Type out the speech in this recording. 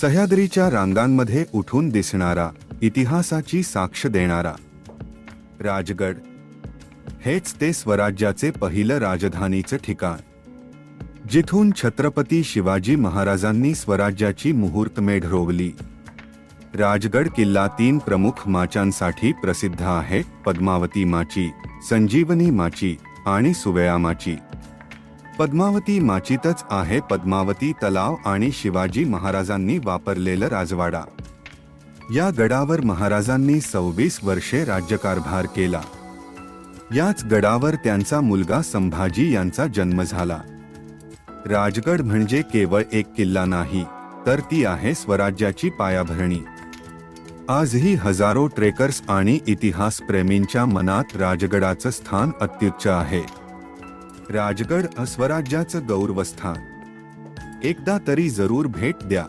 सह्याद्रीच्या रांगांमध्ये उठून दिसणारा, इतिहासाची साक्ष देणारा राजगड, हेच ते स्वराज्याचे पहिलं राजधानीचं ठिकाण, जिथून छत्रपती शिवाजी महाराजांनी स्वराज्याची मुहूर्तमेढ रोवली. राजगड किल्ला 3 प्रमुख माचांसाठी प्रसिद्ध आहे: पद्मावती माची, संजीवनी माची आणि सुवेळा माची. पद्मावती माचीतच आहे पद्मावती तलाव आणि शिवाजी महाराजांनी वापरलेलं राजवाडा. या गडावर महाराजांनी 26 वर्षे राज्यकारभार केला. याच गडावर त्यांचा मुलगा संभाजी यांचा जन्म झाला. राजगड म्हणजे केवळ एक किल्ला नाही, तर ती आहे स्वराज्याची पायाभरणी. आजही हजारो ट्रेकर्स आणि इतिहासप्रेमींच्या मनात राजगडाचं स्थान अत्युच्च आहे. राजगड स्वराज्याचं गौरवस्थान. एकदा तरी जरूर भेट द्या.